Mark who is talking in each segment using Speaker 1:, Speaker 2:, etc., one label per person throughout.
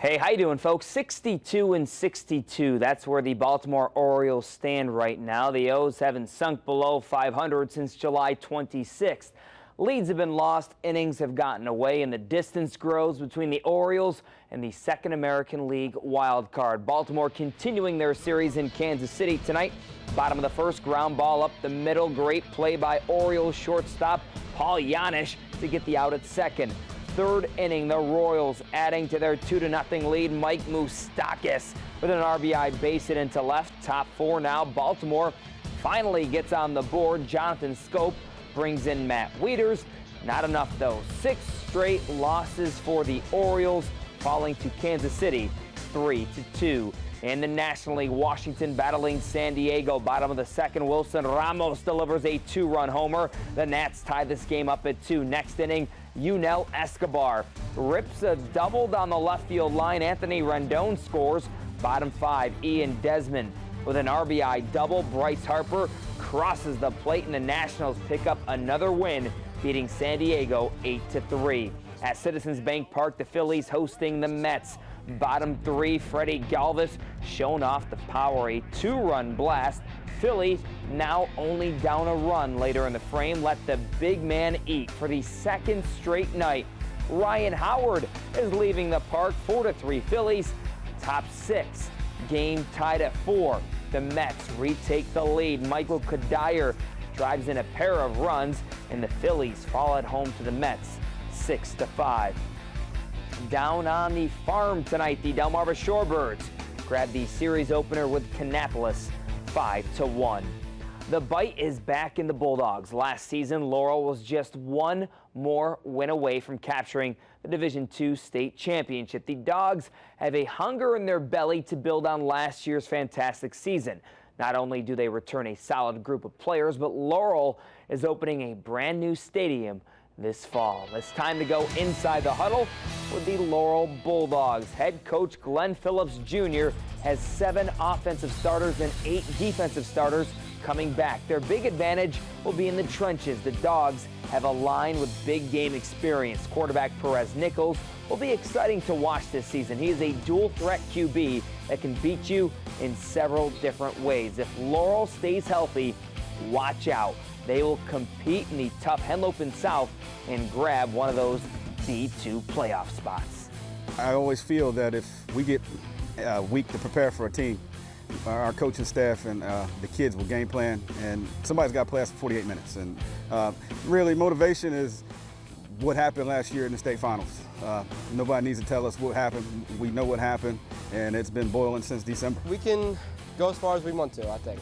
Speaker 1: Hey, how you doing, folks? 62-62. That's where the Baltimore Orioles stand right now. The O's haven't sunk below 500 since July 26th. Leads have been lost, innings have gotten away, and the distance grows between the Orioles and the Second American League wild card. Baltimore continuing their series in Kansas City tonight. Bottom of the first, ground ball up the middle. Great play by Orioles shortstop Paul Janisch to get the out at second. Third inning, the Royals adding to their 2-0 lead. Mike Moustakas with an RBI base hit into left. Top four now. Baltimore finally gets on the board. Jonathan Scope brings in Matt Wieters. Not enough, though. 6 straight losses for the Orioles, falling to Kansas City 3-2. In the National League, Washington battling San Diego. Bottom of the second, Wilson Ramos delivers a 2-run homer. The Nats tie this game up at 2. Next inning, Yunel Escobar rips a double down the left field line. Anthony Rendon scores. Bottom 5, Ian Desmond with an RBI double. Bryce Harper crosses the plate, and the Nationals pick up another win, beating San Diego 8-3. At Citizens Bank Park, the Phillies hosting the Mets. Bottom 3, Freddie Galvis shown off the power, a 2-run blast. Philly now only down a run later in the frame. Let the big man eat for the second straight night. Ryan Howard is leaving the park. 4-3 Phillies. Top 6, game tied at 4. The Mets retake the lead. Michael Kadire drives in a pair of runs, and the Phillies fall at home to the Mets 6-5. Down on the farm tonight, the Delmarva Shorebirds grab the series opener with Kannapolis 5-1. The bite is back in the Bulldogs. Last season, Laurel was just one more win away from capturing the Division II state championship. The Dogs have a hunger in their belly to build on last year's fantastic season. Not only do they return a solid group of players, but Laurel is opening a brand new stadium this fall. It's time to go inside the huddle with the Laurel Bulldogs. Head coach Glenn Phillips Jr. has 7 offensive starters and 8 defensive starters coming back. Their big advantage will be in the trenches. The Dogs have a line with big game experience. Quarterback Perez Nichols will be exciting to watch this season. He is a dual threat QB that can beat you in several different ways. If Laurel stays healthy, watch out. They will compete in the tough Henlopen South and grab one of those D2 playoff spots.
Speaker 2: I always feel that if we get a week to prepare for a team, our coaching staff and the kids will game plan, and somebody's got to play us for 48 minutes. And really, motivation is what happened last year in the state finals. Nobody needs to tell us what happened. We know what happened, and it's been boiling since December.
Speaker 3: We can go as far as we want to, I think.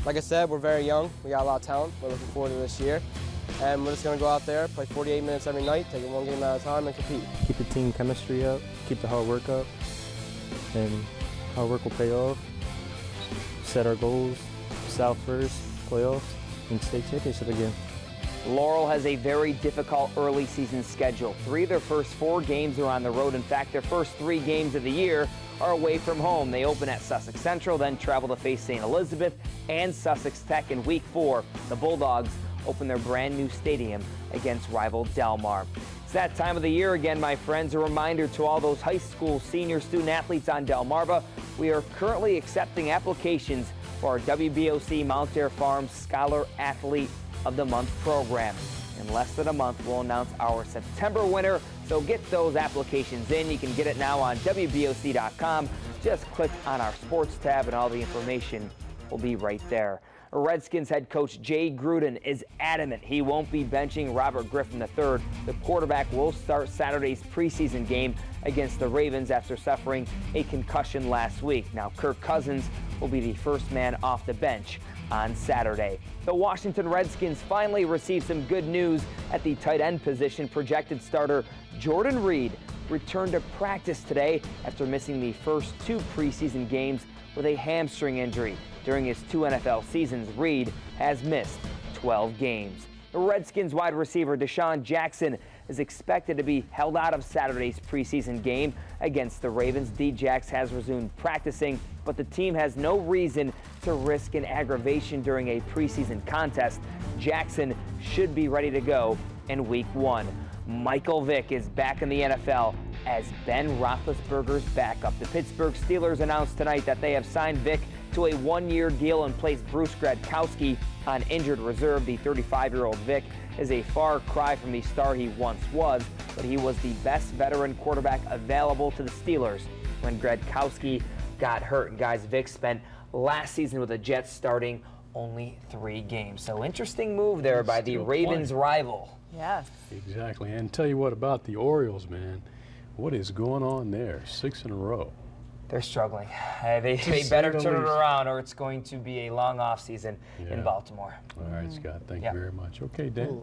Speaker 3: Like I said, we're very young. We got a lot of talent. We're looking forward to this year. And we're just going to go out there, play 48 minutes every night, take it one game at a time, and compete.
Speaker 4: Keep the team chemistry up, keep the hard work up, and hard work will pay off. Set our goals, South first, playoffs, and state championship again.
Speaker 1: Laurel has a very difficult early season schedule. 3 of their first 4 games are on the road. In fact, their first 3 games of the year are away from home. They open at Sussex Central, then travel to face St. Elizabeth and Sussex Tech in Week 4. The Bulldogs open their brand new stadium against rival Delmar. It's that time of the year again, my friends. A reminder to all those high school senior student athletes on Delmarva, we are currently accepting applications for our WBOC Mount Air Farms Scholar Athlete of the Month program. In less than a month, we'll announce our September winner, so get those applications in. You can get it now on WBOC.com. Just click on our sports tab and all the information will be right there. Redskins head coach Jay Gruden is adamant he won't be benching Robert Griffin III. The quarterback will start Saturday's preseason game against the Ravens after suffering a concussion last week. Now, Kirk Cousins will be the first man off the bench on Saturday. The Washington Redskins finally received some good news at the tight end position. Projected starter Jordan Reed returned to practice today after missing the first 2 preseason games with a hamstring injury. During his 2 NFL seasons, Reed has missed 12 games. The Redskins wide receiver Deshaun Jackson is expected to be held out of Saturday's preseason game against the Ravens. D-Jax has resumed practicing, but the team has no reason to risk an aggravation during a preseason contest. Jackson should be ready to go in Week 1. Michael Vick is back in the NFL as Ben Roethlisberger's backup. The Pittsburgh Steelers announced tonight that they have signed Vic to a one-year deal and placed Bruce Gradkowski on injured reserve. The 35-year-old Vic is a far cry from the star he once was, but he was the best veteran quarterback available to the Steelers when Gradkowski got hurt. And guys, Vic spent last season with the Jets starting only 3 games. So interesting move there by the Ravens rival.
Speaker 5: Yes.
Speaker 6: Exactly. And tell you what about the Orioles, man. What is going on there? 6 in a row.
Speaker 1: They're struggling. They better turn it around or it's going to be a long off season in Baltimore.
Speaker 6: All right, Scott. Thank you very much. Okay, Dan.